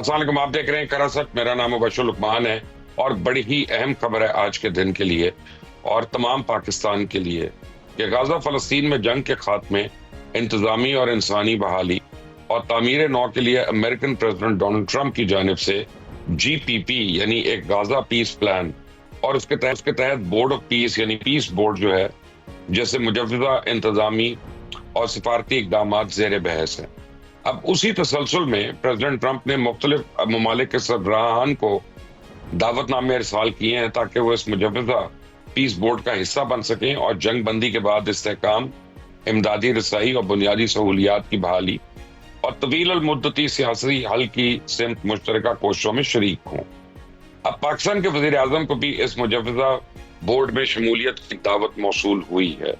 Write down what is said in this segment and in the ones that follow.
السلام علیکم، آپ دیکھ رہے ہیں کراست، میرا نام مبشر لقمان ہے اور بڑی ہی اہم خبر ہے آج کے دن کے لیے اور تمام پاکستان کے لیے کہ غزہ فلسطین میں جنگ کے خاتمے، انتظامی اور انسانی بحالی اور تعمیر نو کے لیے امریکن پریزیڈنٹ ڈونلڈ ٹرمپ کی جانب سے GPP یعنی ایک غزہ پیس پلان اور اس کے تحت بورڈ آف پیس یعنی پیس بورڈ جو ہے، جیسے مجوزہ انتظامی اور سفارتی اقدامات زیر بحث ہیں۔ اب اسی تسلسل میں پریزیڈنٹ ٹرمپ نے مختلف ممالک کے سربراہان کو دعوت نامے ارسال کیے ہیں تاکہ وہ اس مجوزہ پیس بورڈ کا حصہ بن سکیں اور جنگ بندی کے بعد استحکام، امدادی رسائی اور بنیادی سہولیات کی بحالی اور طویل المدتی سیاسی حل کی سمت مشترکہ کوششوں میں شریک ہوں۔ اب پاکستان کے وزیر اعظم کو بھی اس مجوزہ بورڈ میں شمولیت کی دعوت موصول ہوئی ہے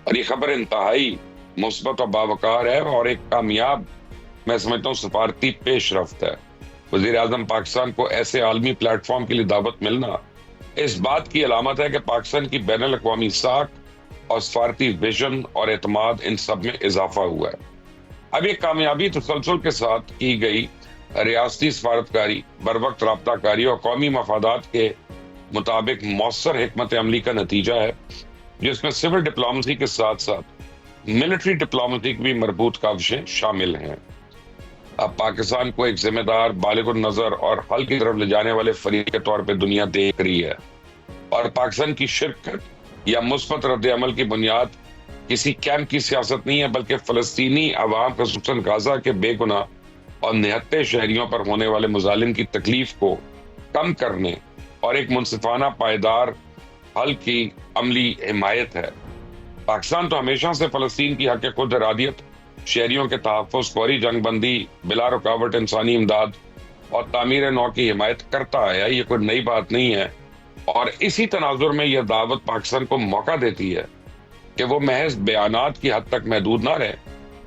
اور یہ خبر انتہائی مثبت اور باوقار ہے اور ایک کامیاب، میں سمجھتا ہوں، سفارتی پیش رفت ہے۔ وزیر اعظم پاکستان کو ایسے عالمی پلیٹ فارم کے لیے دعوت ملنا اس بات کی علامت ہے کہ پاکستان کی بین الاقوامی ساکھ اور سفارتی ویژن اور اعتماد ان سب میں اضافہ ہوا ہے۔ اب یہ کامیابی تسلسل کے ساتھ کی گئی ریاستی سفارتکاری، بروقت رابطہ کاری اور قومی مفادات کے مطابق مؤثر حکمت عملی کا نتیجہ ہے، جس میں سول ڈپلومیسی کے ساتھ ساتھ ملٹری ڈپلومیسی کی بھی مربوط کاوشیں شامل ہیں۔ اب پاکستان کو ایک ذمہ دار، بالغ النظر اور حل کی طرف لے جانے والے فریق کے طور پہ دنیا دیکھ رہی ہے اور پاکستان کی شرکت یا مثبت رد عمل کی بنیاد کسی کیمپ کی سیاست نہیں ہے، بلکہ فلسطینی عوام، خصوصاً غزہ کے بے گناہ اور نہتے شہریوں پر ہونے والے مظالم کی تکلیف کو کم کرنے اور ایک منصفانہ پائیدار حل کی عملی حمایت ہے۔ پاکستان تو ہمیشہ سے فلسطین کی حق خود ارادیت، شہریوں کے تحفظ، فوری جنگ بندی، بلا رکاوٹ انسانی امداد اور تعمیر نو کی حمایت کرتا آیا، یہ کوئی نئی بات نہیں ہے۔ اور اسی تناظر میں یہ دعوت پاکستان کو موقع دیتی ہے کہ وہ محض بیانات کی حد تک محدود نہ رہے،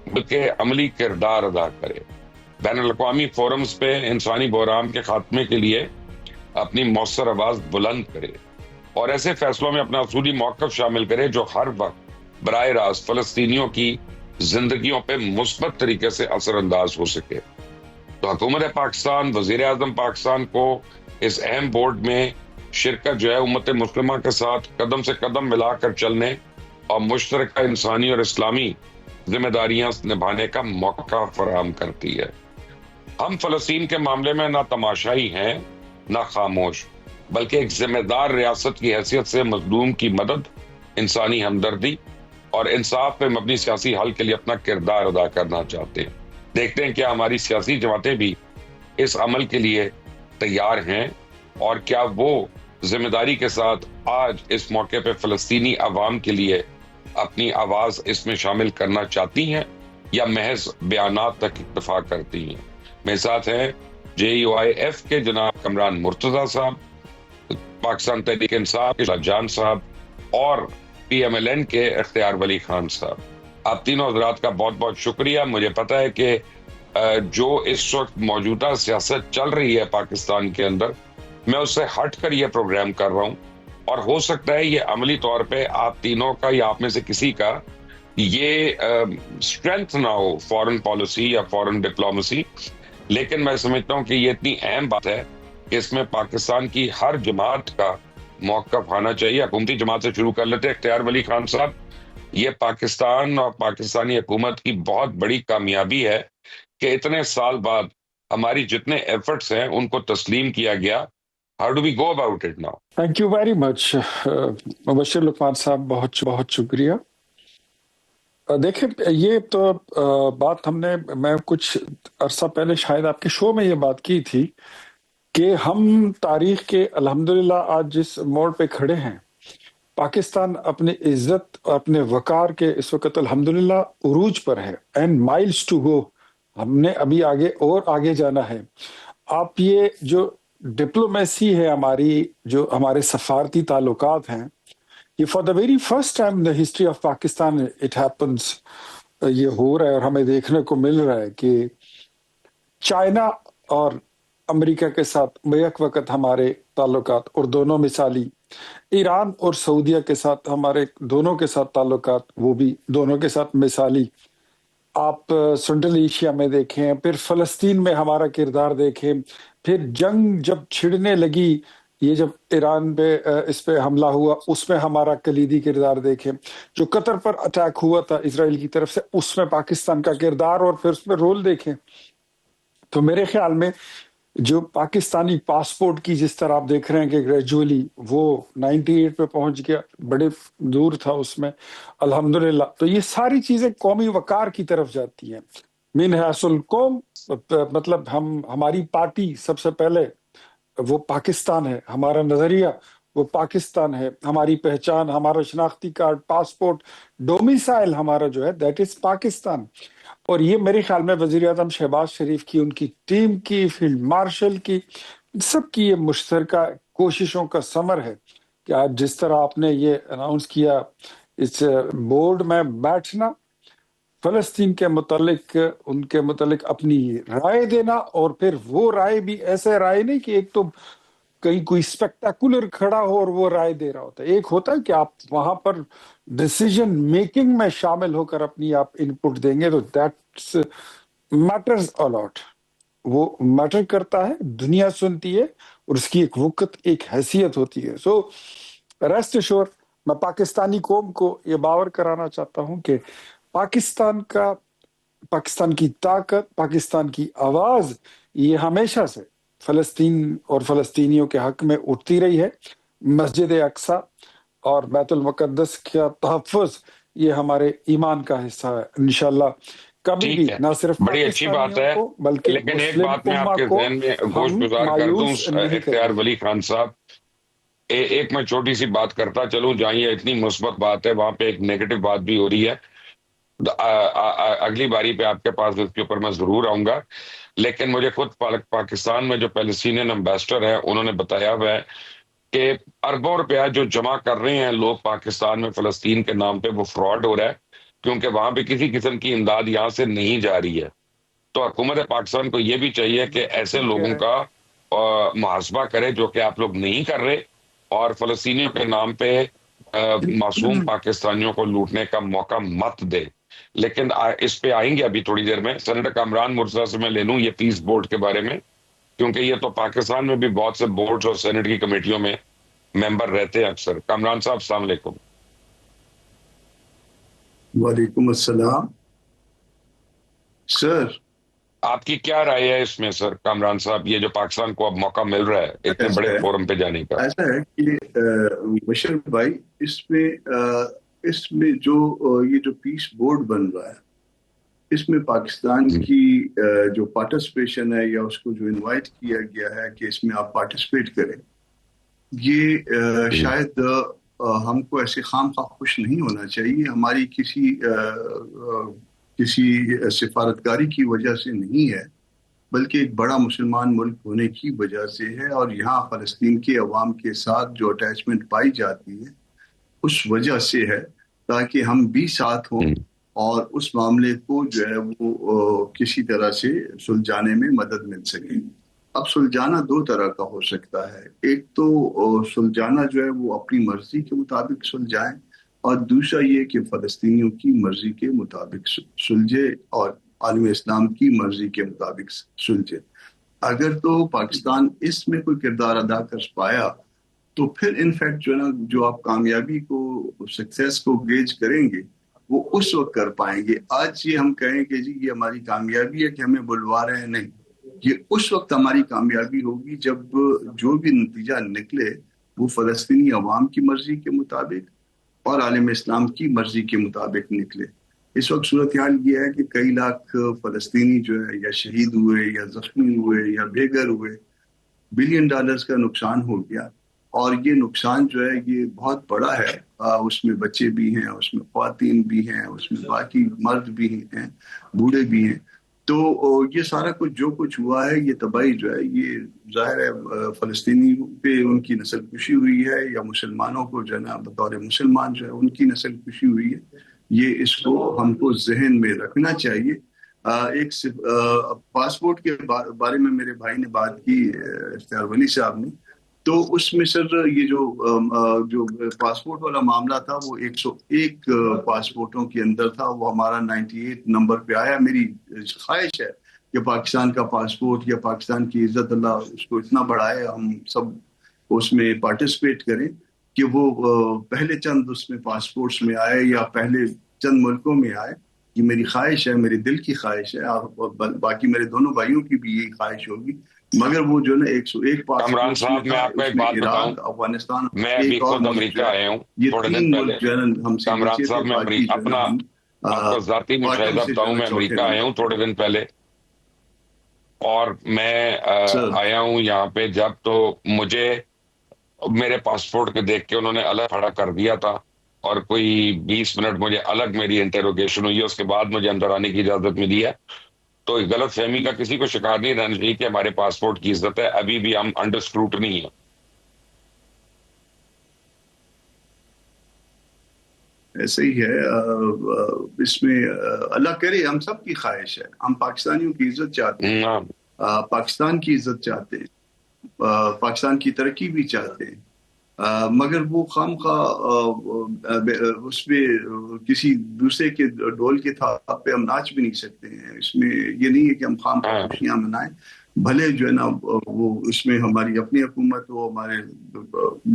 بلکہ عملی کردار ادا کرے، بین الاقوامی فورمز پہ انسانی بحران کے خاتمے کے لیے اپنی مؤثر آواز بلند کرے اور ایسے فیصلوں میں اپنا اصولی موقف شامل کرے جو ہر وقت براہ راست فلسطینیوں کی زندگیوں پہ مثبت طریقے سے اثر انداز ہو سکے۔ تو حکومت پاکستان، وزیر اعظم پاکستان کو اس اہم بورڈ میں شرکت جو ہے امت مسلمہ کے ساتھ قدم سے قدم ملا کر چلنے اور مشترکہ انسانی اور اسلامی ذمہ داریاں نبھانے کا موقع فراہم کرتی ہے۔ ہم فلسطین کے معاملے میں نہ تماشائی ہیں نہ خاموش، بلکہ ایک ذمہ دار ریاست کی حیثیت سے مظلوم کی مدد، انسانی ہمدردی اور انصاف پہ مبنی سیاسی حل کے لیے اپنا کردار ادا کرنا چاہتے ہیں۔ دیکھتے ہیں کیا ہماری سیاسی جماعتیں بھی اس عمل کے لیے تیار ہیں اور کیا وہ ذمہ داری کے ساتھ آج اس موقع پہ فلسطینی عوام کے لیے اپنی آواز اس میں شامل کرنا چاہتی ہیں یا محض بیانات تک اکتفا کرتی ہیں۔ میرے ساتھ ہیں JUIF کے جناب کمران مرتضیٰ صاحب، پاکستان تحریک انصاف کے جان صاحب اور PMLN کے اختیار ولی خان صاحب۔ آپ تینوں حضرات کا بہت بہت شکریہ۔ مجھے پتہ ہے کہ جو اس وقت موجودہ سیاست چل رہی ہے پاکستان کے اندر، میں اس سے ہٹ کر یہ پروگرام کر رہا ہوں اور ہو سکتا ہے یہ عملی طور پہ آپ تینوں کا یا آپ میں سے کسی کا یہ اسٹرینتھ نہ ہو فورن پالیسی یا فورن ڈپلومیسی، لیکن میں سمجھتا ہوں کہ یہ اتنی اہم بات ہے کہ اس میں پاکستان کی ہر جماعت کا موقف آنا چاہیے۔ حکومتی جماعت سے شروع کر لیتے ہیں۔ اختیار ولی خان صاحب، یہ پاکستان اور پاکستانی حکومت کی بہت بڑی کامیابی ہے کہ اتنے سال بعد ہماری جتنے ایفرٹس ہیں ان کو تسلیم کیا گیا۔ How do we go about it now? Thank you very much Mubashir Luqman صاحب، بہت بہت شکریہ۔ دیکھیں، یہ تو بات میں کچھ عرصہ پہلے شاید آپ کے شو میں یہ بات کی تھی کہ ہم تاریخ کے الحمدللہ آج جس موڑ پہ کھڑے ہیں، پاکستان اپنی عزت اور اپنے وقار کے اس وقت الحمدللہ عروج پر ہے، اینڈ مائلز ٹو گو، ہم نے ابھی آگے اور آگے جانا ہے۔ آپ یہ جو ڈپلومیسی ہے ہماری، جو ہمارے سفارتی تعلقات ہیں، یہ for the very first time in the history of Pakistan it happens, یہ ہو رہا ہے اور ہمیں دیکھنے کو مل رہا ہے کہ چائنا اور امریکہ کے ساتھ بیک وقت ہمارے تعلقات، اور دونوں مثالی، ایران اور سعودیہ کے ساتھ ہمارے دونوں کے ساتھ تعلقات، وہ بھی دونوں کے ساتھ مثالی، آپ سنٹرل ایشیا میں دیکھیں، پھر فلسطین میں ہمارا کردار دیکھیں، پھر جنگ جب چھڑنے لگی، یہ جب ایران پہ اس پہ حملہ ہوا، اس میں ہمارا کلیدی کردار دیکھیں، جو قطر پر اٹیک ہوا تھا اسرائیل کی طرف سے، اس میں پاکستان کا کردار اور پھر اس میں رول دیکھیں، تو میرے خیال میں جو پاکستانی پاسپورٹ کی جس طرح آپ دیکھ رہے ہیں کہ گریجولی وہ 98 پہ پہنچ گیا، بڑے دور تھا اس میں، الحمدللہ، تو یہ ساری چیزیں قومی وقار کی طرف جاتی ہیں۔ من حیث القوم، مطلب ہماری پارٹی سب سے پہلے وہ پاکستان ہے، ہمارا نظریہ وہ پاکستان ہے، ہماری پہچان، ہمارا شناختی کارڈ، پاسپورٹ، ڈومیسائل ہمارا جو ہے دیٹ از پاکستان۔ اور یہ میرے خیال میں وزیر اعظم شہباز شریف کی، ان کی ٹیم کی، فیلڈ مارشل کی، سب کی یہ مشترکہ کوششوں کا ثمر ہے کہ آج جس طرح آپ نے یہ اناؤنس کیا اس بورڈ میں بیٹھنا، فلسطین کے متعلق، ان کے متعلق اپنی رائے دینا، اور پھر وہ رائے بھی ایسے رائے نہیں کہ ایک تو کہیں کوئی اسپیکٹیکولر کھڑا ہو اور وہ رائے دے رہا ہوتا ہے، ایک ہوتا ہے کہ آپ وہاں پر ڈیسیجن میکنگ میں شامل ہو کر اپنی آپ ان پٹ دیں گے، تو دیٹس میٹرز الاٹ، وہ میٹر کرتا ہے، دنیا سنتی ہے، اور اس کی ایک وقت، ایک حیثیت ہوتی ہے۔ سو ریسٹ ایشور، میں پاکستانی قوم کو یہ باور کرانا چاہتا ہوں کہ پاکستان کی طاقت، پاکستان کی آواز، یہ ہمیشہ سے فلسطین اور فلسطینیوں کے حق میں اٹھتی رہی ہے۔ مسجد اقصی اور بیت المقدس کا تحفظ یہ ہمارے ایمان کا حصہ ہے، انشاءاللہ کبھی بھی ٹھیک ہے، نہ صرف بڑی اچھی بات پاکستانیوں ہے، کو بلکہ لیکن ایک مسلم بات میں آپ امہ کے کو ذہن میں گوش ہم گزار کر دوں مایوس نہیں کریں اختیار گے۔ ولی خان صاحب، ایک میں چھوٹی سی بات کرتا چلوں، جہاں یہ اتنی مثبت بات ہے وہاں پہ ایک نیگیٹو بات بھی ہو رہی ہے، اگلی باری پہ آپ کے پاس اس کے اوپر میں ضرور آؤں گا، لیکن مجھے خود پاکستان میں جو پیلسٹینین امبیسڈر ہیں انہوں نے بتایا ہوا ہے کہ اربوں روپیہ جو جمع کر رہے ہیں لوگ پاکستان میں فلسطین کے نام پہ، وہ فراڈ ہو رہا ہے، کیونکہ وہاں پہ کسی قسم کی امداد یہاں سے نہیں جا رہی ہے۔ تو حکومت پاکستان کو یہ بھی چاہیے کہ ایسے ٹھیک لوگوں ہے، کا محاسبہ کرے جو کہ آپ لوگ نہیں کر رہے، اور فلسطینیوں کے نام پہ معصوم پاکستانیوں کو لوٹنے کا موقع مت دے۔ لیکن اس پہ آئیں گے ابھی تھوڑی دیر میں، سینیٹر کامران مرزا سے میں لے لوں یہ پیس بورڈ کے بارے میں، کیونکہ یہ تو پاکستان میں بھی بہت سے بورڈز اور سینٹ کی کمیٹیوں میں ممبر رہتے ہیں اکثر۔ کامران صاحب السلام علیکم۔ وعلیکم السلام سر۔ آپ کی کیا رائے ہے اس میں سر کامران صاحب، یہ جو پاکستان کو اب موقع مل رہا ہے اتنے بڑے فورم پہ جانے کا؟ ایسا ہے کہ بشر بھائی، اس میں جو پیس بورڈ بن رہا ہے، اس میں پاکستان کی جو پارٹیسپیشن ہے، یا اس کو جو انوائٹ کیا گیا ہے کہ اس میں آپ پارٹیسپیٹ کریں، یہ شاید ہم کو ایسے خام خواہ خوش نہیں ہونا چاہیے، ہماری کسی سفارتکاری کی وجہ سے نہیں ہے، بلکہ ایک بڑا مسلمان ملک ہونے کی وجہ سے ہے، اور یہاں فلسطین کے عوام کے ساتھ جو اٹیچمنٹ پائی جاتی ہے اس وجہ سے ہے، تاکہ ہم بھی ساتھ ہوں اور اس معاملے کو جو ہے وہ کسی طرح سے سلجھانے میں مدد مل سکے۔ اب سلجھانا دو طرح کا ہو سکتا ہے، ایک تو سلجھانا جو ہے وہ اپنی مرضی کے مطابق سلجھائیں، اور دوسرا یہ کہ فلسطینیوں کی مرضی کے مطابق سلجھے اور عالم اسلام کی مرضی کے مطابق سلجھے۔ اگر تو پاکستان اس میں کوئی کردار ادا کر پایا تو پھر انفیکٹ جو ہے نا، جو آپ کامیابی کو، سکسیس کو گیج کریں گے، وہ اس وقت کر پائیں گے۔ آج یہ ہم کہیں کہ جی یہ ہماری کامیابی ہے کہ ہمیں بلوا رہے ہیں، نہیں، یہ اس وقت ہماری کامیابی ہوگی جب جو بھی نتیجہ نکلے وہ فلسطینی عوام کی مرضی کے مطابق اور عالم اسلام کی مرضی کے مطابق نکلے۔ اس وقت صورتحال یہ ہے کہ کئی لاکھ فلسطینی جو ہے یا شہید ہوئے یا زخمی ہوئے یا بے گھر ہوئے، $1 بلین کا نقصان ہو گیا، اور یہ نقصان جو ہے یہ بہت بڑا ہے، اس میں بچے بھی ہیں، اس میں خواتین بھی ہیں، اس میں باقی مرد بھی ہیں، بوڑھے بھی ہیں۔ تو یہ سارا کچھ جو کچھ ہوا ہے، یہ تباہی جو ہے، یہ ظاہر ہے فلسطینی پہ ان کی نسل کشی ہوئی ہے، یا مسلمانوں کو جو ہے نا بطور مسلمان جو ہے ان کی نسل کشی ہوئی ہے۔ یہ اس کو ہم کو ذہن میں رکھنا چاہیے۔ ایک پاسپورٹ کے بارے میں میرے بھائی نے بات کی، اختیار ولی صاحب نے، تو اس میں سر یہ جو پاسپورٹ والا معاملہ تھا وہ 101 پاسپورٹوں کے اندر تھا، وہ ہمارا 98 نمبر پہ آیا۔ میری خواہش ہے کہ پاکستان کا پاسپورٹ یا پاکستان کی عزت اللہ اس کو اتنا بڑھائے، ہم سب اس میں پارٹیسپیٹ کریں کہ وہ پہلے چند اس میں پاسپورٹس میں آئے یا پہلے چند ملکوں میں آئے۔ یہ میری خواہش ہے، میرے دل کی خواہش ہے، اور باقی میرے دونوں بھائیوں کی بھی یہی خواہش ہوگی۔ مگر وہ جو نا 101 کامران صاحب میں آپ کو ایک بات بتاؤں، افغانستان، میں ابھی خود امریکہ آیا ہوں یہ تھوڑے تین دن پہلے۔ ملک جو ہے نا ہم سے کامران نیچے صاحب تھے، میں باقی جو ہے اپنا نا آپ کو ذاتی مشاہدہ بتاؤں، میں امریکہ آیا ہوں تھوڑے دن پہلے، اور میں آیا ہوں یہاں پہ جب تو مجھے میرے پاسپورٹ کے دیکھ کے انہوں نے الگ کھڑا کر دیا تھا، اور کوئی 20 منٹ مجھے الگ میری انٹروگیشن ہوئی ہے، اس کے بعد مجھے اندر آنے کی اجازت ملی ہے۔ تو غلط فہمی کا کسی کو شکار نہیں رہنا چاہیے کہ ہمارے پاسپورٹ کی عزت ہے، ابھی بھی ہم انڈر اسکروٹنی ہیں۔ ایسے ہی ہے، اس میں اللہ کرے، ہم سب کی خواہش ہے، ہم پاکستانیوں کی عزت چاہتے ہیں، پاکستان کی عزت چاہتے ہیں، پاکستان کی ترقی بھی چاہتے ہیں، مگر وہ خواہ اس میں کسی دوسرے کے ڈول کے تھاپ پہ ہم ناچ بھی نہیں سکتے ہیں۔ اس میں یہ نہیں ہے کہ ہم خواہ خوشیاں منائیں، بھلے جو ہے نا وہ اس میں ہماری اپنی حکومت ہو، ہمارے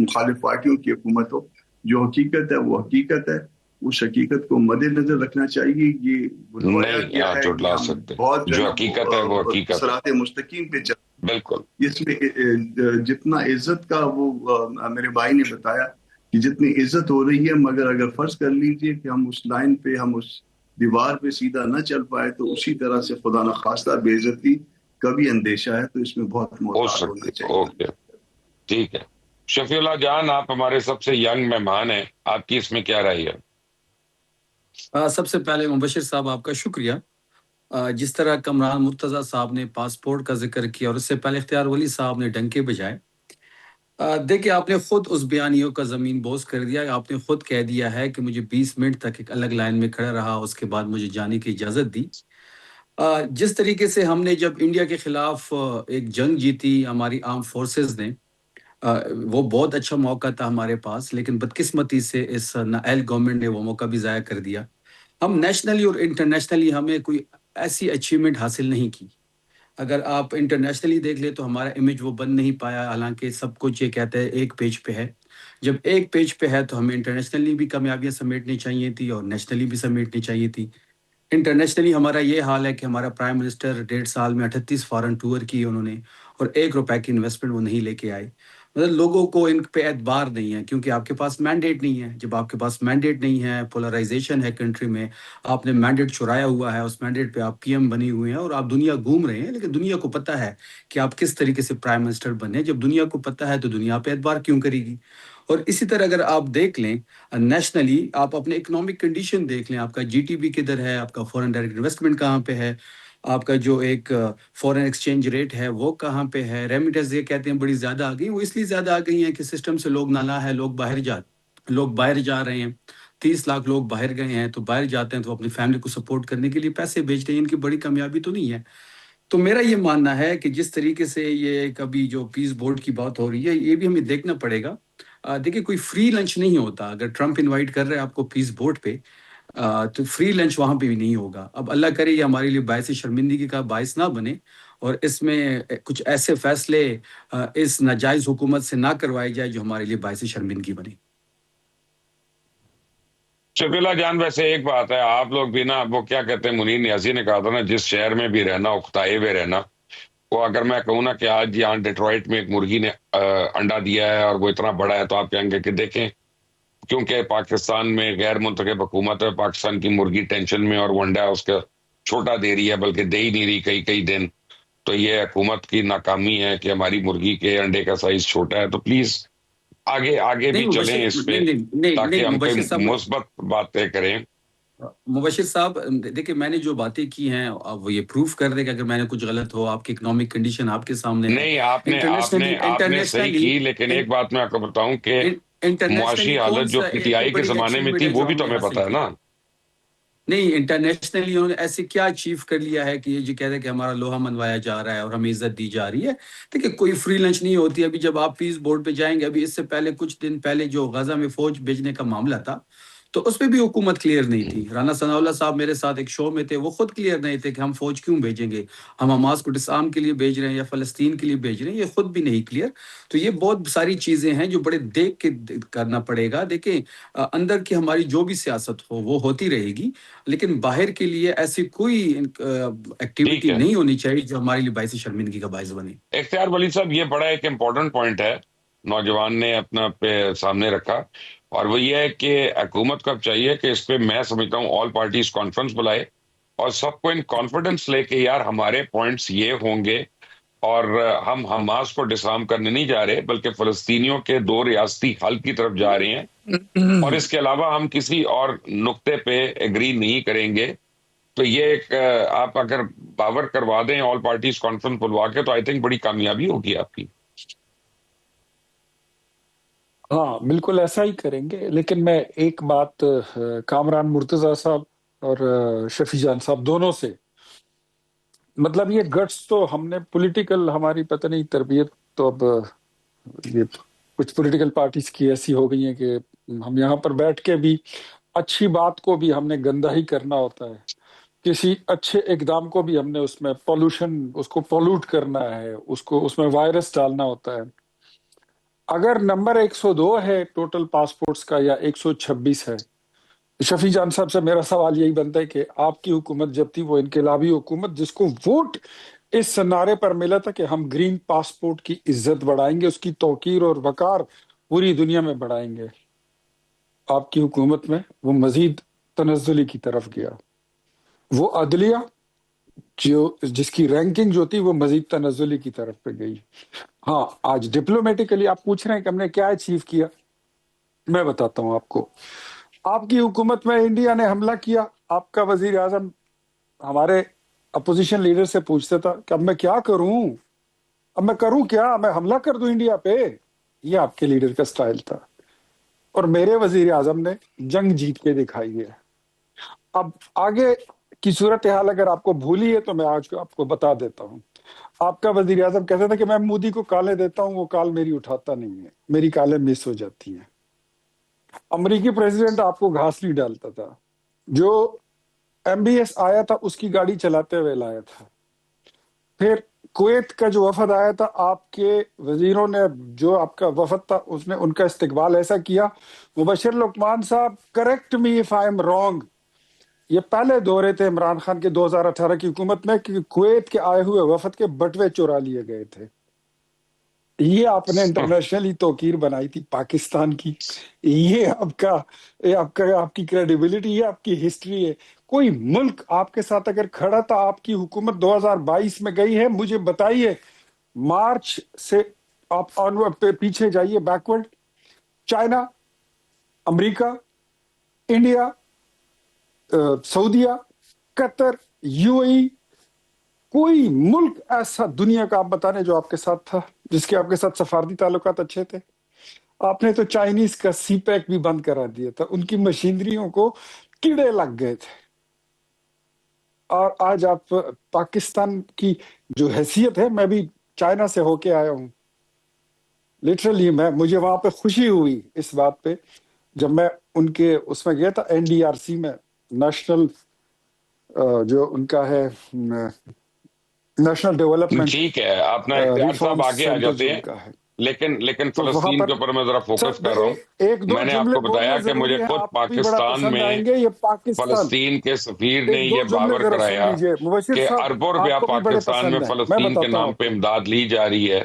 مخالف پارٹیوں کی حکومت ہو، جو حقیقت ہے وہ حقیقت ہے، اس حقیقت کو مد نظر رکھنا چاہیے۔ یہ بلوایا گیا ہے کہ ہم بہت جو حقیقت ہے وہ حقیقت، صراط مستقیم پہ چل، بالکل۔ اس میں جتنا عزت کا وہ میرے بھائی نے بتایا کہ جتنی عزت ہو رہی ہے، مگر اگر فرض کر لیجئے کہ ہم اس لائن پہ، ہم اس دیوار پہ سیدھا نہ چل پائے تو اسی طرح سے خدا نخواستہ بے عزتی کا بھی اندیشہ ہے، تو اس میں بہت محتاط ہونا چاہیے۔ اوکے، ٹھیک ہے۔ شفیع اللہ جان، آپ ہمارے سب سے ینگ مہمان ہیں، آپ کی اس میں کیا رائے ہے؟ سب سے پہلے مبشر صاحب آپ کا شکریہ۔ جس طرح کمران مرتضیٰ صاحب نے پاسپورٹ کا ذکر کیا اور اس سے پہلے اختیار ولی صاحب نے ڈنکے بجائے، دیکھیں آپ نے خود اس بیانیوں کا زمین بوس کر دیا۔ آپ نے خود کہہ دیا ہے کہ مجھے 20 منٹ تک ایک الگ لائن میں کھڑا رہا، اس کے بعد مجھے جانے کی اجازت دی۔ جس طریقے سے ہم نے جب انڈیا کے خلاف ایک جنگ جیتی ہماری آرم فورسز نے، وہ بہت اچھا موقع تھا ہمارے پاس، لیکن بدقسمتی سے اس نااہل گورنمنٹ نے وہ موقع بھی ضائع کر دیا۔ ہم نیشنلی اور انٹرنیشنلی ہمیں کوئی ایسی اچیومنٹ حاصل نہیں کی۔ اگر آپ انٹرنیشنلی دیکھ لیں تو ہمارا امیج وہ بن نہیں پایا، حالانکہ سب کچھ یہ کہتے ہیں ایک پیج پہ ہے۔ جب ایک پیج پہ ہے تو ہمیں انٹرنیشنلی بھی کامیابیاں سمیٹنی چاہیے تھی اور نیشنلی بھی سمیٹنی چاہیے تھی۔ انٹرنیشنلی ہمارا یہ حال ہے کہ ہمارا پرائم منسٹر 1.5 سال میں 38 فارن ٹور کی انہوں نے، اور 1 روپے کی انویسٹمنٹ وہ نہیں لے کے آئے۔ مطلب لوگوں کو ان پہ اعتبار نہیں ہے، کیونکہ آپ کے پاس مینڈیٹ نہیں ہے۔ جب آپ کے پاس مینڈیٹ نہیں ہے، پولرائزیشن ہے کنٹری میں، آپ نے مینڈیٹ چرایا ہوا ہے، اس مینڈیٹ پہ آپ پی ایم بنے ہوئے ہیں اور آپ دنیا گھوم رہے ہیں، لیکن دنیا کو پتہ ہے کہ آپ کس طریقے سے پرائم منسٹر بنے۔ جب دنیا کو پتہ ہے تو دنیا پہ اعتبار کیوں کرے گی؟ اور اسی طرح اگر آپ دیکھ لیں نیشنلی، آپ اپنے اکنامک کنڈیشن دیکھ لیں، آپ کا جی ٹی بی کدھر ہے، آپ کا فورن ڈائریکٹ انویسٹمنٹ کہاں پہ ہے، آپ کا جو ایک فورن ایکسچینج ریٹ ہے وہ کہاں پہ ہے، ریمیٹنس یہ کہتے ہیں بڑی زیادہ آ گئی، وہ اس لیے زیادہ آ گئی ہیں کہ سسٹم سے لوگ نالا ہے، لوگ باہر جا رہے ہیں۔ 30 لاکھ لوگ باہر گئے ہیں، تو باہر جاتے ہیں تو اپنی فیملی کو سپورٹ کرنے کے لیے پیسے بھیجتے ہیں، ان کی بڑی کامیابی تو نہیں ہے۔ تو میرا یہ ماننا ہے کہ جس طریقے سے یہ کبھی جو پیس بورڈ کی بات ہو رہی ہے، یہ بھی ہمیں دیکھنا پڑے گا۔ دیکھیں کوئی فری لنچ نہیں ہوتا۔ اگر ٹرمپ انوائٹ کر رہے ہیں آپ کو پیس بورڈ پہ، تو فری لنچ وہاں پہ بھی نہیں ہوگا۔ اب اللہ کرے یہ ہمارے لیے باعث شرمندگی کا باعث نہ بنے، اور اس میں کچھ ایسے فیصلے اس ناجائز حکومت سے نہ کروائے جائے جو ہمارے لیے باعث شرمندگی بنے۔ شفیع اللہ جان، ویسے ایک بات ہے، آپ لوگ بھی نا، وہ کیا کہتے ہیں، منیر نیازی نے کہا تھا نا، جس شہر میں بھی رہنا اکتائے ہوئے رہنا۔ وہ اگر میں کہوں نا کہ آج یہاں ڈیٹرائٹ میں ایک مرغی نے انڈا دیا ہے اور وہ اتنا بڑا ہے، تو آپ کہیں گے کہ دیکھیں، کیونکہ پاکستان میں غیر منتخب حکومت ہے، پاکستان کی مرغی ٹینشن میں، اور وہ انڈا اس کا چھوٹا دے رہی ہے، بلکہ دے ہی نہیں رہی کئی دن۔ تو یہ حکومت کی ناکامی ہے کہ ہماری مرغی کے انڈے کا سائز چھوٹا ہے۔ تو پلیز آگے بھی چلیں اس پہ، تاکہ ہم کوئی مثبت باتیں کریں۔ مبشر صاحب دیکھیں، میں نے جو باتیں کی ہیں وہ یہ پروف کر دے کہ اگر میں نے کچھ غلط ہو، آپ کی اکنامک کنڈیشن آپ کے سامنے ہے۔ نہیں، آپ نے صحیح کی، لیکن ایک بات میں آپ کو بتاؤں کہ معاشی حالت جو پی ٹی آئی کے زمانے میں تھی وہ بھی تو ہمیں پتہ ہے نا۔ نہیں انٹرنیشنلی انہوں نے ایسے کیا اچیو کر لیا ہے کہ یہ جو کہہ رہے ہیں کہ ہمارا لوہا منوایا جا رہا ہے اور ہمیں عزت دی جا رہی ہے؟ دیکھیں کوئی فری لنچ نہیں ہوتی. ابھی جب آپ پیس بورڈ پہ جائیں گے، ابھی اس سے پہلے کچھ دن پہلے جو غزہ میں فوج بھیجنے کا معاملہ تھا، تو اس پہ بھی حکومت کلیئر نہیں تھی. رانا ثناء اللہ صاحب میرے ساتھ ایک شو میں تھے، وہ خود کلیئر نہیں تھے کہ ہم فوج کیوں بھیجیں گے، ہم حماس کو ڈسارم کے لیے بھیج رہے ہیں یا فلسطین کے لیے بھیج رہے ہیں، یہ خود بھی نہیں کلیئر. تو یہ بہت ساری چیزیں ہیں جو بڑے دیکھ کے کرنا پڑے گا. دیکھیں اندر کی ہماری جو بھی سیاست ہو وہ ہوتی رہے گی، لیکن باہر کے لیے ایسی کوئی ایکٹیویٹی ٹھیک ہے. نہیں ہونی چاہیے جو ہمارے لیے باعث شرمندگی کا باعث بنے. اختیار ولی صاحب، یہ بڑا ایک امپورٹنٹ پوائنٹ ہے نوجوان نے اپنا پہ سامنے رکھا، اور وہ یہ ہے کہ حکومت کو اب چاہیے کہ اس پہ میں سمجھتا ہوں آل پارٹیز کانفرنس بلائے اور سب کو ان کانفیڈنس لے کے یار ہمارے پوائنٹس یہ ہوں گے، اور ہم حماس کو ڈسارم کرنے نہیں جا رہے بلکہ فلسطینیوں کے دو ریاستی حل کی طرف جا رہے ہیں، اور اس کے علاوہ ہم کسی اور نقطے پہ ایگری نہیں کریں گے. تو یہ ایک آپ اگر باور کروا دیں آل پارٹیز کانفرنس بلوا کے، تو آئی تھنک بڑی کامیابی ہوگی آپ کی. ہاں بالکل ایسا ہی کریں گے. لیکن میں ایک بات کامران مرتضیٰ صاحب اور شفیع جان صاحب دونوں سے، مطلب یہ گٹس تو ہم نے پولیٹیکل، ہماری پتہ نہیں تربیت تو اب یہ کچھ پولیٹیکل پارٹیز کی ایسی ہو گئی ہیں کہ ہم یہاں پر بیٹھ کے بھی اچھی بات کو بھی ہم نے گندا ہی کرنا ہوتا ہے، کسی اچھے اقدام کو بھی ہم نے اس میں پولوشن، اس کو پولوٹ کرنا ہے، اس میں وائرس ڈالنا ہوتا ہے. اگر نمبر 102 ہے ٹوٹل پاسپورٹس کا یا 126 ہے، شفیع جان صاحب سے میرا سوال یہی بنتا ہے کہ آپ کی حکومت جب تھی، وہ انقلابی حکومت جس کو ووٹ اس نعرے پر ملا تھا کہ ہم گرین پاسپورٹ کی عزت بڑھائیں گے، اس کی توقیر اور وقار پوری دنیا میں بڑھائیں گے، آپ کی حکومت میں وہ مزید تنزلی کی طرف گیا. وہ عدلیہ جس کی رینکنگ جو تھی وہ مزید تنزلی کی طرف پہ گئی. ہاں آج ڈپلومیٹیکلی آپ پوچھ رہے ہیں کہ ہم نے کیا اچیو کیا، میں بتاتا ہوں آپ کو. آپ کی حکومت میں انڈیا نے حملہ کیا، آپ کا وزیر اعظم ہمارے اپوزیشن لیڈر سے پوچھتا تھا کہ اب میں کیا کروں، اب میں کروں کیا، میں حملہ کر دوں انڈیا پہ؟ یہ آپ کے لیڈر کا سٹائل تھا. اور میرے وزیر اعظم نے جنگ جیت کے دکھائی ہے. اب آگے کی صورتحال اگر آپ کو بھولی ہے تو میں آج آپ کو بتا دیتا ہوں. آپ کا وزیر اعظم کہتا تھا کہ میں مودی کو کالیں دیتا ہوں، وہ کال میری اٹھاتا نہیں ہے، میری کالیں مس ہو جاتی ہیں. امریکی پریزیڈنٹ آپ کو گھاس نہیں ڈالتا تھا، جو MBS آیا تھا اس کی گاڑی چلاتے ہوئے لایا تھا. پھر کویت کا جو وفد آیا تھا، آپ کے وزیروں نے، جو آپ کا وفد تھا اس نے ان کا استقبال ایسا کیا. مبشر لقمان صاحب correct me if I am wrong, یہ پہلے دورے تھے عمران خان کے 2018 کی حکومت میں کہ کویت کے آئے ہوئے وفد کے بٹوے چورا لیے گئے تھے. یہ آپ نے انٹرنیشنلی توقیر بنائی تھی پاکستان کی، یہ آپ کی کریڈیبلٹی، یہ آپ کی ہسٹری ہے. کوئی ملک آپ کے ساتھ اگر کھڑا تھا، آپ کی حکومت 2022 میں گئی ہے، مجھے بتائیے. مارچ سے آپ پیچھے جائیے، بیکورڈ، چائنا، امریکہ، انڈیا، سعودیہ، قطر، UAE، کوئی ملک ایسا دنیا کا آپ بتانے جو آپ کے ساتھ تھا، جس کے آپ کے ساتھ سفارتی تعلقات اچھے تھے؟ آپ نے تو چائنیز کا سی پیک بھی بند کرا دیا تھا، ان کی مشینریوں کو کیڑے لگ گئے تھے. اور آج آپ پاکستان کی جو حیثیت ہے، میں بھی چائنا سے ہو کے آیا ہوں، لٹرلی مجھے وہاں پہ خوشی ہوئی اس بات پہ جب میں ان کے اس میں گیا تھا، NDRC میں، نیشنل جو ان کا ہے نیشنل ڈیولپمنٹ ٹھیک ہے، اپنا اختیار صاحب ریفارم آگے آ سینٹر جاتے جو ہیں، ان کا ہے. لیکن تو وہاں فلسطین پر کے اوپر میں ذرا فوکس کر رہا ہوں. ایک دو میں نے آپ جملے کو بتایا بولنے کہ مجھے ضروری ہیں، خود آپ بھی بڑا پاکستان پسند میں آئیں گے. یہ پاکستان، فلسطین کے سفیر نے ایک دو یہ جملے باور ذرا سن کرایا لیجئے مبشر کہ صاحب، اربوں آپ روپیہ کو بھی بڑے پاکستان میں پسند ہیں. میں فلسطین کے بتاتا ہوں نام آپ پہ کو. امداد لی جا رہی ہے.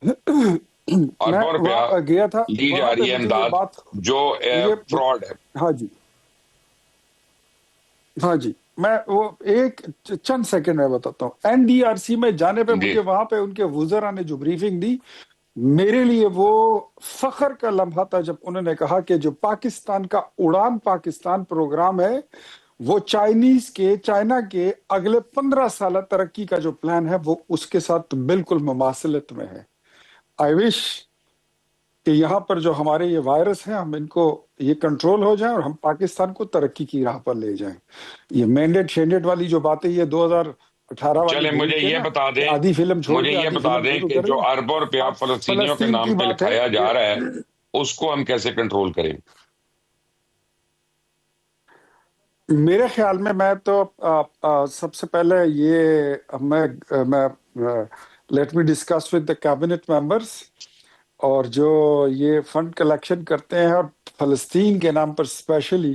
میں اربوں روپیہ وہاں گیا تھا، لی وہاں جا پہ رہی ہے مجھے یہ امداد، بات، جو مجھے فراڈ ہے. ہاں جی، ہاں جی، میں وہ ایک چند سیکنڈ میں بتاتا ہوں. NDRC میں جانے پہ جی مجھے وہاں پہ ان کے وزراء نے جو بریفنگ دی، میرے لیے وہ فخر کا لمحہ تھا جب انہوں نے کہا کہ جو پاکستان کا اڑان پاکستان پروگرام ہے، وہ چائنا کے اگلے 15 سالہ ترقی کا جو پلان ہے وہ اس کے ساتھ بالکل مماثلت میں ہے. آئی وش کہ یہاں پر جو ہمارے یہ وائرس ہیں ہم ان کو یہ کنٹرول ہو جائیں اور ہم پاکستان کو ترقی کی راہ پر لے جائیں. یہ مینڈیٹ شینڈیٹ والی جو باتیں یہ 2018 والی چلیں بھول مجھے کے یہ نا بتا کہ دیں، آدھی فلم چھوڑ مجھے کے یہ آدھی بتا فلم دیں شروع کہ کریں. جو اربوں روپیہ اب فلسطینیوں کے فلسطین نام کی پہ بات ہے لکھایا جا رہا ہے کہ اس کو ہم کیسے کنٹرول کریں؟ میرے خیال میں تو سب سے پہلے یہ میں let me discuss with the cabinet members, اور جو یہ فنڈ کلیکشن کرتے ہیں اور فلسطین کے نام پر اسپیشلی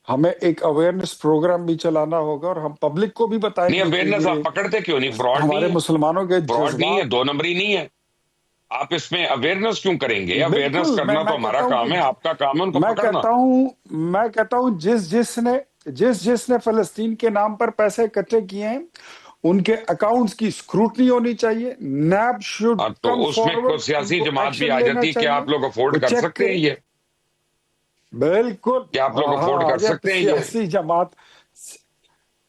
ہمیں ایک اویئرنیس پروگرام بھی چلانا ہوگا اور ہم پبلک کو بھی بتائیں نہیں گے کہ اویئرنیس آپ یہ پکڑتے کیوں نہیں؟ فراڈ ہمارے نہیں ہے، مسلمانوں کے فراڈ نہیں ہے، جذبات. دو نمبری نہیں ہے. آپ اس میں اویئرنیس کیوں کریں گے؟ اویئرنیس بالکل کرنا تو میں ہمارا کہتا ہوں کام ہے، آپ کا کام ہے ان کو میں پکڑنا. کہتا ہوں میں کہتا ہوں جس نے فلسطین کے نام پر پیسے اکٹھے کیے ہیں ان کے اکاؤنٹس کی اسکروٹنی ہونی چاہیے. نیب شوڈ تو کم اس میں کوئی فارورڈ، ان سیاسی کو جماعت بھی ایکشن آ لینا جاتی کہ چاہیے، آپ لوگ وہ افورڈ کر چیک سکتے ہیں کریں. یہ؟ بالکل کیا آپ لوگ افورڈ ہاں کر اگر سکتے ہیں یہ؟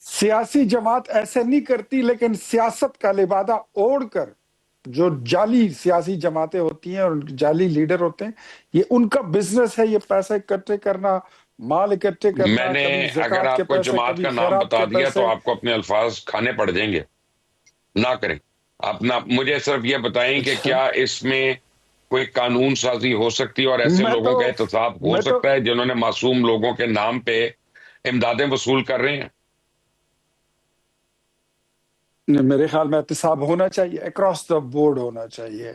سیاسی جماعت ایسے نہیں کرتی، لیکن سیاست کا لبادہ اوڑھ کر جو جعلی سیاسی جماعتیں ہوتی ہیں اور جعلی لیڈر ہوتے ہیں، یہ ان کا بزنس ہے، یہ پیسے اکٹھے کرنا، مال اکٹھے میں کرنا، نے کبھی اگر زکوٰۃ کے آپ کو پیسے، جماعت کبھی کا نام خیرات بتا کے دیا تو پیسے. آپ کو اپنے الفاظ کھانے پڑ جائیں گے. نہ کریں. آپ نہ مجھے صرف یہ بتائیں کہ اچھا کیا اس میں کوئی قانون سازی ہو سکتی ہے اور ایسے میں لوگوں تو کا احتساب ہو میں تو سکتا ہے جنہوں نے معصوم لوگوں کے نام پہ امدادیں وصول کر رہے ہیں؟ میرے خیال میں احتساب ہونا چاہیے، اکراس دا بورڈ ہونا چاہیے.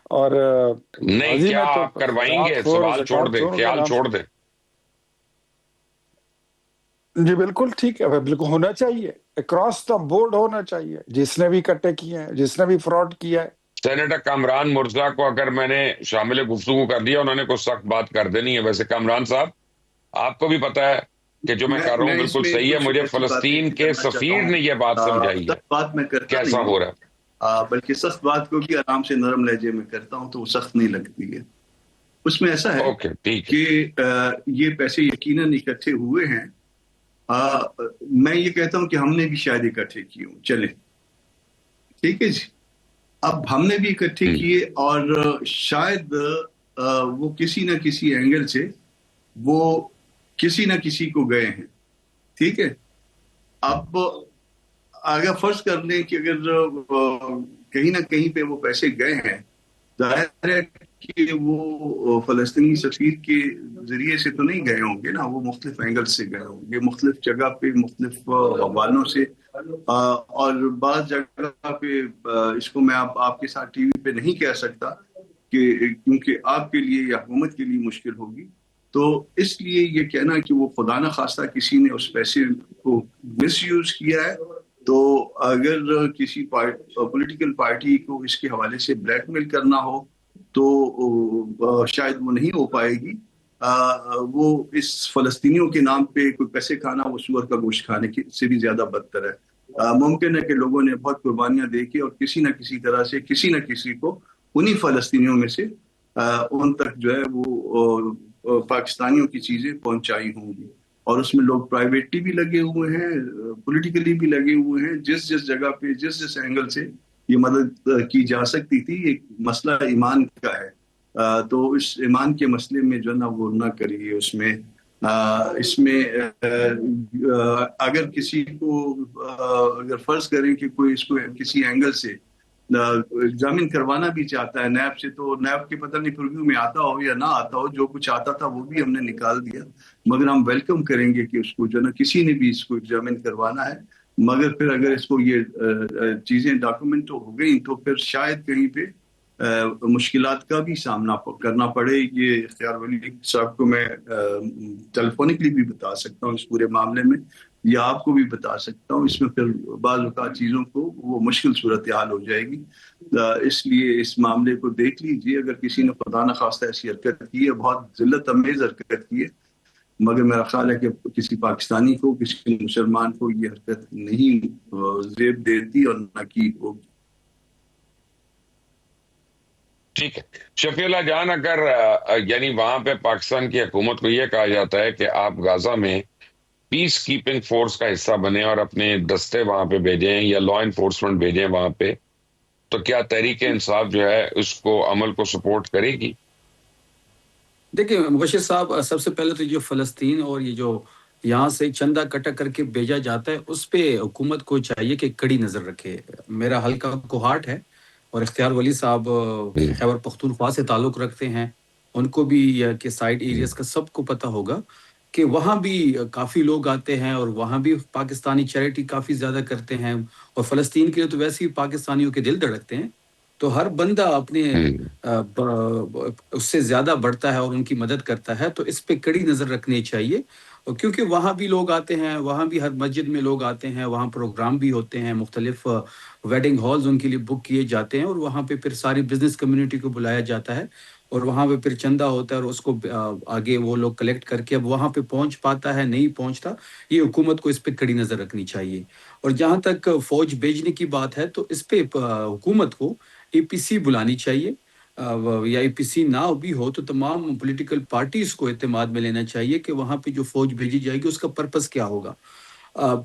اور نہیں، ماضی کیا میں تو آپ کروائیں خیرات گے؟ خور اور سوال چھوڑ زکوٰۃ دیں، چوروں کے خیال نام. چھوڑ دیں. جی بالکل ٹھیک ہے، بالکل ہونا چاہیے، اکراس دا بورڈ ہونا چاہیے، جس نے بھی اکٹھے کیے ہیں، جس نے بھی فراڈ کیا ہے. سینیٹر کامران مرزا کو اگر میں نے شامل گفتگو کر دیا، انہوں نے کوئی سخت بات کر دینی ہے. ویسے کامران صاحب آپ کو بھی پتا ہے کہ جو میں کر رہا ہوں میں اس بالکل میں صحیح ہے. کچھ مجھے ایسی باتیں فلسطین کے کرنا چاہتا سفیر ہوں. نے یہ بات سمجھائی ہے سخت بات میں کرتا کیسا نہیں ہو ہوں، رہا ہے. بلکہ سخت بات کو بھی آرام سے نرم لہجے میں کرتا ہوں تو وہ سخت نہیں لگتی ہے. اس میں ایسا ہے اوکے ٹھیک ہے. کہ یہ پیسے یقیناً اکٹھے ہوئے ہیں. میں یہ کہتا ہوں کہ ہم نے بھی شاید اکٹھے کیے ہوں، چلیں ٹھیک ہے جی. اب ہم نے بھی اکٹھے کیے اور شاید وہ کسی نہ کسی اینگل سے وہ کسی نہ کسی کو گئے ہیں، ٹھیک ہے. اب اگر فرض کر لیں کہ اگر کہیں نہ کہیں پہ وہ پیسے گئے ہیں، ظاہر ہے کہ وہ فلسطینی سفیر کے ذریعے سے تو نہیں گئے ہوں گے نا، وہ مختلف اینگل سے گئے ہوں گے، مختلف جگہ پہ مختلف حوالوں سے. اور بعض جگہ پہ اس کو میں آپ کے ساتھ ٹی وی پہ نہیں کہہ سکتا کہ کیونکہ آپ کے لیے یا حکومت کے لیے مشکل ہوگی. تو اس لیے یہ کہنا کہ وہ خدا نہ خواستہ کسی نے اس پیسے کو مس یوز کیا ہے، تو اگر کسی پولیٹیکل پارٹی کو اس کے حوالے سے بلیک میل کرنا ہو تو شاید وہ نہیں ہو پائے گی. وہ اس فلسطینیوں کے نام پہ کوئی پیسے کھانا وہ سور کا گوشت کھانے سے بھی زیادہ بدتر ہے. ممکن ہے کہ لوگوں نے بہت قربانیاں دے کے اور کسی نہ کسی طرح سے کسی نہ کسی کو انہی فلسطینیوں میں سے ان تک جو ہے وہ پاکستانیوں کی چیزیں پہنچائی ہوں گی. اور اس میں لوگ پرائیویٹلی بھی لگے ہوئے ہیں، پولیٹیکلی بھی لگے ہوئے ہیں. جس جگہ پہ جس اینگل سے یہ مدد کی جا سکتی تھی. ایک مسئلہ ایمان کا ہے، تو اس ایمان کے مسئلے میں جو نا وہ نہ کریے. اس میں اگر کسی کو اگر فرض کریں کہ کوئی اس کو کسی اینگل سے ایگزامن کروانا بھی چاہتا ہے نیب سے، تو نیب کے پتہ نہیں پرویو میں آتا ہو یا نہ آتا ہو، جو کچھ آتا تھا وہ بھی ہم نے نکال دیا. مگر ہم ویلکم کریں گے کہ اس کو جو نا کسی نے بھی اس کو ایگزامن کروانا ہے. مگر پھر اگر اس کو یہ چیزیں ڈاکومنٹ ہو گئی تو پھر شاید کہیں پہ مشکلات کا بھی سامنا کرنا پڑے. یہ اختیار ولی صاحب کو میں ٹیلیفونکلی بھی بتا سکتا ہوں اس پورے معاملے میں، یا آپ کو بھی بتا سکتا ہوں. اس میں پھر بعض اوقات چیزوں کو وہ مشکل صورتحال ہو جائے گی. اس لیے اس معاملے کو دیکھ لیجیے. اگر کسی نے خدا نہ خواستہ ایسی حرکت کی ہے، بہت ذلت امیز حرکت کی ہے، مگر میرا خیال ہے کہ کسی پاکستانی کو کسی مسلمان کو یہ حرکت نہیں زیب دیتی اور نہ کی ہوگی. ٹھیک ہے شفیع اللہ جان، اگر یعنی وہاں پہ پاکستان کی حکومت کو یہ کہا جاتا ہے کہ آپ غزہ میں پیس کیپنگ فورس کا حصہ بنیں اور اپنے دستے وہاں پہ بھیجیں یا لا انفورسمنٹ بھیجیں وہاں پہ، تو کیا تحریک انصاف جو ہے اس کو عمل کو سپورٹ کرے گی؟ دیکھیں مبشر صاحب، سب سے پہلے تو جو فلسطین اور یہ جو یہاں سے چندہ کٹا کر کے بھیجا جاتا ہے، اس پہ حکومت کو چاہیے کہ کڑی نظر رکھے۔ میرا حلقہ کوہاٹ ہے، اور اختیار ولی صاحب خیبر پختونخوا سے تعلق رکھتے ہیں، ان کو بھی کہ سائڈ ایریاز کا سب کو پتہ ہوگا کہ وہاں بھی کافی لوگ آتے ہیں، اور وہاں بھی پاکستانی چیریٹی کافی زیادہ کرتے ہیں، اور فلسطین کے لیے تو ویسے ہی پاکستانیوں کے دل دھڑکتے ہیں۔ تو ہر بندہ اپنے اس سے زیادہ بڑھتا ہے اور ان کی مدد کرتا ہے، تو اس پہ کڑی نظر رکھنی چاہیے، کیونکہ وہاں بھی لوگ آتے ہیں، وہاں بھی ہر مسجد میں لوگ آتے ہیں، وہاں پروگرام بھی ہوتے ہیں، مختلف ویڈنگ ہالز ان کے لیے بک کیے جاتے ہیں، اور وہاں پہ پھر ساری بزنس کمیونٹی کو بلایا جاتا ہے، اور وہاں پہ پھر چندہ ہوتا ہے، اور اس کو آگے وہ لوگ کلیکٹ کر کے اب وہاں پہ پہنچ پاتا ہے نہیں پہنچتا، یہ حکومت کو اس پہ کڑی نظر رکھنی چاہیے۔ اور جہاں تک فوج بھیجنے کی بات ہے، تو اس پہ حکومت کو اے پی سی بلانی چاہیے، یا اے پی سی نہ بھی ہو تو تمام پولیٹیکل پارٹیز کو اعتماد میں لینا چاہیے کہ وہاں پہ جو فوج بھیجی جائے گی اس کا پرپس کیا ہوگا۔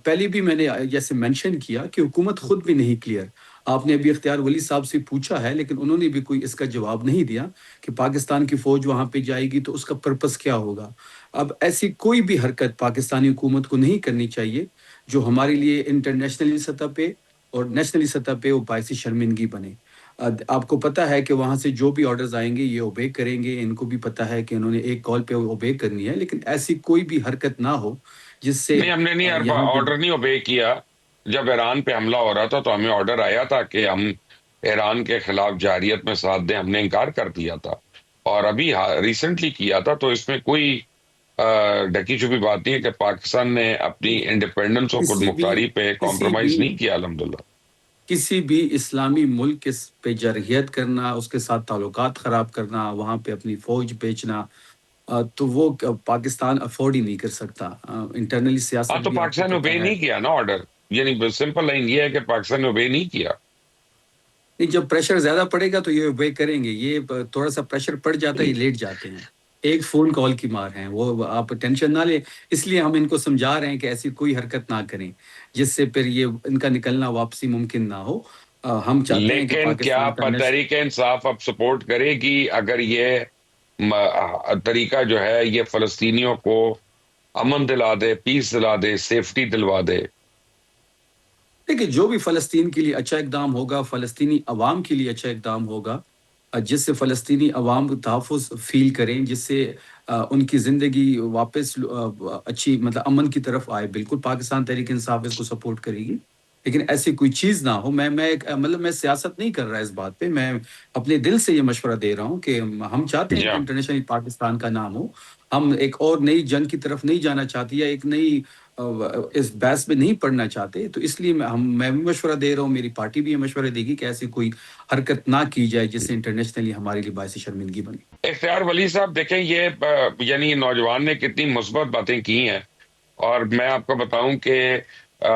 پہلے بھی میں نے جیسے مینشن کیا کہ حکومت خود بھی نہیں کلیئر۔ آپ نے ابھی اختیار ولی صاحب سے پوچھا ہے، لیکن انہوں نے بھی کوئی اس کا جواب نہیں دیا کہ پاکستان کی فوج وہاں پہ جائے گی تو اس کا پرپس کیا ہوگا۔ اب ایسی کوئی بھی حرکت پاکستانی حکومت کو نہیں کرنی چاہیے جو ہمارے لیے انٹرنیشنلی سطح پہ اور نیشنلی سطح پہ وہ باعث شرمندگی بنے۔ آپ کو پتہ ہے کہ وہاں سے جو بھی آرڈرز آئیں گے یہ اوبے کریں گے، ان کو بھی پتہ ہے کہ انہوں نے ایک کال پہ اوبے کرنی ہے، لیکن ایسی کوئی بھی حرکت نہ ہو جس سے نہیں، ہم نے نہیں یہاں پہ آرڈر نہیں اوبے کیا۔ جب ایران پہ حملہ ہو رہا تھا تو ہمیں آرڈر آیا تھا کہ ہم ایران کے خلاف جارحیت میں ساتھ دیں، ہم نے انکار کر دیا تھا، اور ابھی ریسنٹلی کیا تھا، تو اس میں کوئی ڈھکی چھپی بات نہیں ہے کہ پاکستان نے اپنی انڈیپینڈنس اور خود کسی بھی مختاری پہ کسی بھی کمپرومائز نہیں کیا، الحمدللہ۔ کسی بھی اسلامی ملک کے پہ جرحیت کرنا، اس کے ساتھ تعلقات خراب کرنا، وہاں پہ اپنی فوج بیچنا، تو وہ پاکستان افورڈ ہی نہیں کر سکتا۔ انٹرنلی ہاں، سیاست تو بھی آپ کو پاکستان نے پتہ اوبے ہے۔ نہیں کیا نا آرڈر، یعنی سمپل لائن یہ ہے کہ پاکستان نے اوبے نہیں کیا۔ نہیں، جب پریشر زیادہ پڑے گا تو یہ اوبے کریں گے، یہ تھوڑا سا پریشر پڑ جاتا ہے یہ لیٹ جاتے ہیں، ایک فون کال کی مار ہیں وہ، آپ ٹینشن نہ لیں۔ اس لیے ہم ان کو سمجھا رہے ہیں کہ ایسی کوئی حرکت نہ کریں جس سے پھر یہ ان کا نکلنا واپسی ممکن نہ ہو۔ ہم چاہتے ہیں کہ لیکن کیا پاکستان کا تحریک انصاف اب سپورٹ کرے گی اگر یہ طریقہ جو ہے یہ فلسطینیوں کو امن دلا دے، پیس دلا دے، سیفٹی دلوا دے؟ دیکھیے، جو بھی فلسطین کے لیے اچھا اقدام ہوگا، فلسطینی عوام کے لیے اچھا اقدام ہوگا، جس سے فلسطینی عوام تحفظ فیل کریں، جس سے ان کی زندگی واپس اچھی مطلب امن کی طرف آئے، بالکل پاکستان تحریک انصاف اس کو سپورٹ کرے گی۔ لیکن ایسی کوئی چیز نہ ہو، مطلب میں سیاست نہیں کر رہا اس بات پہ، میں اپنے دل سے یہ مشورہ دے رہا ہوں کہ ہم چاہتے ہیں جی کہ ہاں۔ انٹرنیشنل پاکستان کا نام ہو، ہم ایک اور نئی جنگ کی طرف نہیں جانا چاہتے، یا ایک نئی اس بحث میں نہیں پڑھنا چاہتے، تو اس لیے میں بھی مشورہ دے رہا ہوں، میری پارٹی بھی یہ مشورہ دے گی کہ ایسی کوئی حرکت نہ کی جائے جس سے انٹرنیشنلی ہمارے لیے باعث شرمندگی بنے۔ اختیار ولی صاحب دیکھیں، یہ یعنی نوجوان نے کتنی مثبت باتیں کی ہیں، اور میں آپ کو بتاؤں کہ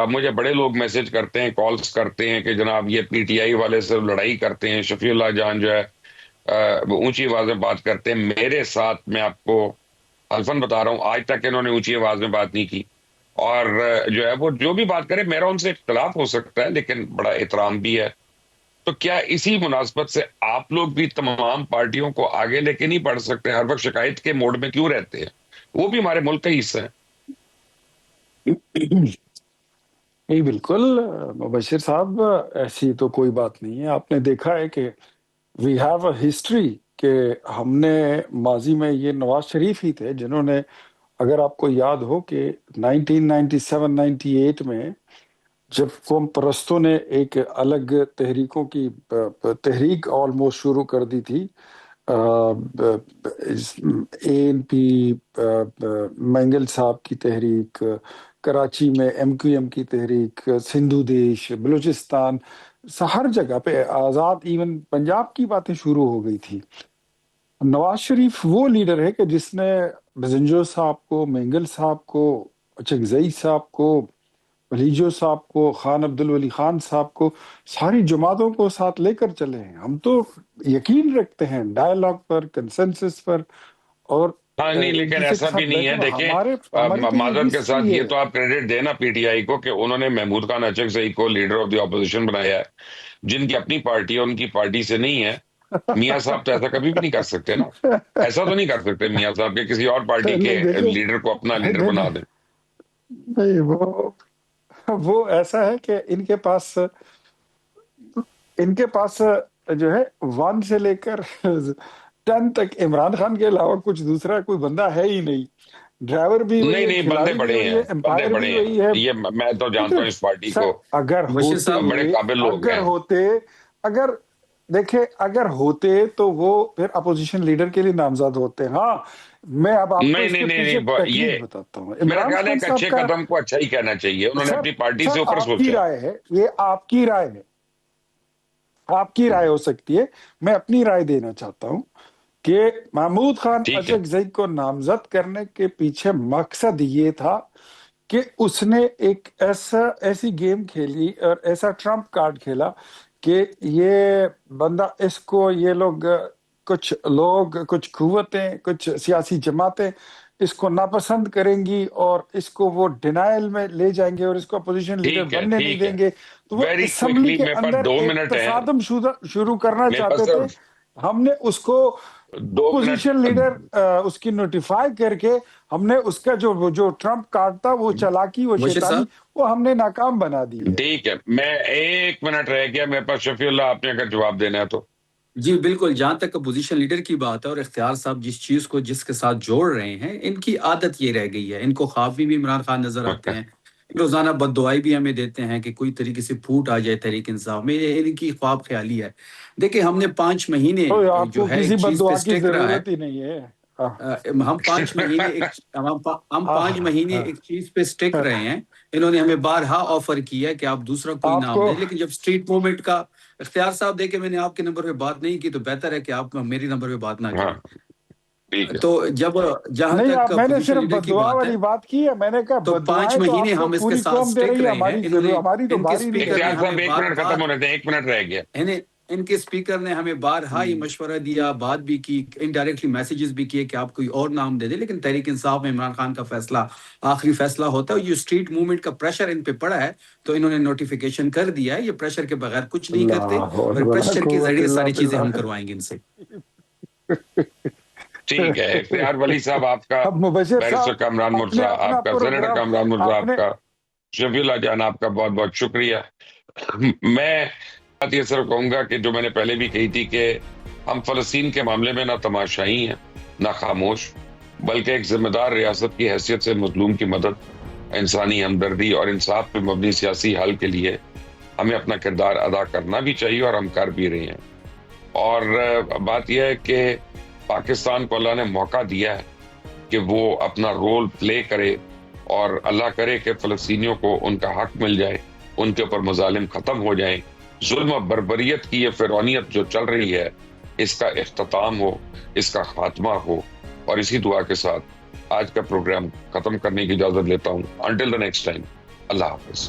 مجھے بڑے لوگ میسج کرتے ہیں، کالز کرتے ہیں کہ جناب یہ پی ٹی آئی والے سے لڑائی کرتے ہیں، شفیع اللہ جان جو ہے وہ اونچی آواز میں بات کرتے ہیں۔ میرے ساتھ، میں آپ کو الفن بتا رہا ہوں، آج تک انہوں نے اونچی آواز میں بات نہیں کی، اور جو ہے وہ جو بھی بات کرے، میرا ان سے اختلاف ہو سکتا ہے لیکن بڑا احترام بھی ہے۔ تو کیا اسی مناسبت سے آپ لوگ بھی تمام پارٹیوں کو آگے لے کے نہیں بڑھ سکتے؟ ہر وقت شکایت کے موڈ میں کیوں رہتے ہیں؟ وہ بھی ہمارے ملک کا حصہ ہے۔ نہیں، بالکل مبشر صاحب، ایسی تو کوئی بات نہیں ہے۔ آپ نے دیکھا ہے کہ وی ہیو اے ہسٹری کہ ہم نے ماضی میں، یہ نواز شریف ہی تھے جنہوں نے، اگر آپ کو یاد ہو کہ 1997-98 میں جب قوم پرستوں نے ایک الگ تحریکوں کی تحریک آلموسٹ شروع کر دی تھی، ANP، مینگل صاحب کی تحریک، کراچی میں MQM کی تحریک، سندھو دیش، بلوچستان، ہر جگہ پہ آزاد، ایون پنجاب کی باتیں شروع ہو گئی تھی۔ نواز شریف وہ لیڈر ہے کہ جس نے بزنجو صاحب کو، مینگل صاحب کو، چگزئی صاحب کو، ولیجو صاحب کو، خان عبدالولی خان صاحب کو، ساری جماعتوں کو ساتھ لے کر چلے ہیں۔ ہم تو یقین رکھتے ہیں ڈائلاگ پر، کنسنسس پر، اور ہاں نہیں، ایک لیکن دوسرے کے ایسا بھی ساتھ نہیں ہے۔ بیٹھنا۔ ہماری دیکھیں، تو یہ معذرت کے ساتھ ہسٹری یہ ہے۔ تو آپ کریڈٹ دینا پی ٹی آئی کو کہ انہوں نے محمود خان اچک صحیح کو لیڈر آف دی اپوزیشن بنایا ہے، جن کی اپنی پارٹی ہے، ان کی پارٹی سے نہیں ہے، میاں صاحب تو ایسا کبھی بھی نہیں کر سکتے نا, ایسا تو نہیں کر سکتے میاں صاحب کہ کسی اور پارٹی کے نہیں دیکھیں, لیڈر کو اپنا لیڈر بنا دیں. نہیں وہ ایسا ہے کہ ان کے پاس جو ہے 1 سے لے کر 10 تک عمران خان کے علاوہ کچھ دوسرا کوئی بندہ ہے ہی نہیں. ڈرائیور بھی وہی ہے, نہیں بندے کھلاڑی بھی بڑے وہی ہیں, ہے, بندے امپائر بڑے بھی ہیں, وہی ہے. یہ میں تو جانتا ہوں اس پارٹی سر کو, اگر بشیر صاحب بڑے قابل لوگ ہیں. اگر ہوتے تو وہ پھر اپوزیشن لیڈر کے لیے نامزد ہوتے. ہاں میں اب آپ کو اس کے پیچھے یہ ٹیکنیک بتاتا ہوں. میرا عمران خیال ہے خان ایک صاحب اچھے کا, قدم کو اچھا ہی کہنا چاہیے, انہوں نے اپنی پارٹی سے اوپر آپ کی سوچا. رائے ہے, یہ آپ کی رائے ہے, آپ کی رائے ہو سکتی ہے. میں اپنی رائے دینا چاہتا ہوں کہ محمود خان ٹھیک ہے, اچکزئی کو نامزد کرنے کے پیچھے مقصد یہ تھا کہ اس نے ایک ایسی گیم کھیلی اور ایسا ٹرمپ کارڈ کھیلا کہ یہ بندہ, اس کو یہ لوگ کچھ قوتیں, کچھ سیاسی جماعتیں اس کو ناپسند کریں گی اور اس کو وہ ڈینائل میں لے جائیں گے اور اس کو اپوزیشن لیڈر ٹھیک ہے, بننے نہیں ٹھیک ہے. دیں گے. تو وہ ویری اسمبلی کوئکلی, کے میرے پاس اندر 2 ایک منٹ ہیں, تصادم شروع کرنا میرے چاہتے پاس تھے. ہم نے اس کو 2 اپوزیشن منٹ. لیڈر اس کی نوٹیفائی کر کے ہم نے اس کا جو ٹرمپ کارڈ تھا, وہ چالاکی, وہ بشیر شیطانی, صاحب, وہ ہم نے ناکام بنا دی ہے. ٹھیک ہے, میں 1 منٹ رہ گیا میرے پاس. شفیع اللہ, آپ نے اگر جواب دینا ہے تو. جی بالکل. جہاں تک اپوزیشن لیڈر کی بات ہے اور اختیار صاحب جس چیز کو جس کے ساتھ جوڑ رہے ہیں, ان کی عادت یہ رہ گئی ہے. ان کو خواب میں بھی عمران خان نظر آتے ہیں, روزانہ بد دعائی بھی ہمیں دیتے ہیں کہ کوئی طریقے سے پھوٹ آ جائے تحریک انصاف میں. ان کی خواب خیالی ہے. دیکھیں ہم نے 5 مہینے تو آپ کو جو ہے کسی ایک بد چیز پہ دعا کی اسٹیک رہا ہے. ضرورت ہی نہیں ہے. ہم 5 مہینے ہم 5 مہینے ایک چیز پہ اسٹک رہے ہیں. انہوں نے ہمیں بارہا آفر کیا کہ آپ دوسرا کوئی آپ نام کو دیں, لیکن جب اسٹریٹ موومنٹ کا اختیار صاحب دیکھے میں نے آپ کے نمبر پہ بات نہیں کی, تو بہتر ہے کہ آپ میری نمبر پہ بات نہ ہاں, کریں. ٹھیک ہے. تو جہاں نہیں, تک میں نے اپوزیشن صرف لیڈر بد کی دعا بات ہے, والی بات کی ہے. میں نے کہا تو بد 5 دعائیں تو مہینے آپ کو ہم اس کے پوری ساتھ قوم دے اسٹک رہی ہے, رہے ہیں. ہماری تو ان کے باری نہیں ہے. اسپیکر نے اختیار صاحب ہمیں 1 منٹ ختم ہونے دیں, 1 منٹ رہ گیا. ان کے اسپیکر نے ہمیں بارہا یہ مشورہ دیا, بات بھی کی, انڈائریکٹلی میسیجز بھی کیے کہ آپ کوئی اور نام دے دیں, لیکن تحریک انصاف میں عمران خان کا فیصلہ آخری فیصلہ ہوتا ہے. یہ اسٹریٹ موومنٹ کا پریشر ان پہ پڑا ہے, تو انہوں نے نوٹیفیکیشن کر دیا ہے. یہ پریشر کے بغیر کچھ نہیں کرتے, اللہ اور ولا پریشر کے قوت ذریعے الا ساری چیزیں ہم باللہ. کروائیں گے ان سے. ٹھیک ہے, اختیار ولی صاحب آپ کا, اب مبشر بیرسٹر صاحب کامران اپنے مرزا اپنا آپ کا, سینیٹر پروگرام کامران مرزا آپ اپنے کا, شفیع اللہ جان آپ کا بہت بہت شکریہ. میں بات یہ صرف کہوں گا کہ جو میں نے پہلے بھی کہی تھی کہ ہم فلسطین کے معاملے میں نہ تماشائی ہیں نہ خاموش, بلکہ ایک ذمہ دار ریاست کی حیثیت سے مظلوم کی مدد, انسانی ہمدردی اور انصاف پہ مبنی سیاسی حل کے لیے ہمیں اپنا کردار ادا کرنا بھی چاہیے, اور ہم کر بھی رہے ہیں. اور بات یہ ہے کہ پاکستان کو اللہ نے موقع دیا ہے کہ وہ اپنا رول پلے کرے, اور اللہ کرے کہ فلسطینیوں کو ان کا حق مل جائے, ان کے اوپر مظالم ختم ہو جائیں, ظلم و بربریت کی یہ فرعونیت جو چل رہی ہے اس کا اختتام ہو, اس کا خاتمہ ہو. اور اسی دعا کے ساتھ آج کا پروگرام ختم کرنے کی اجازت لیتا ہوں. انٹل دی نیکسٹ ٹائم, اللہ حافظ.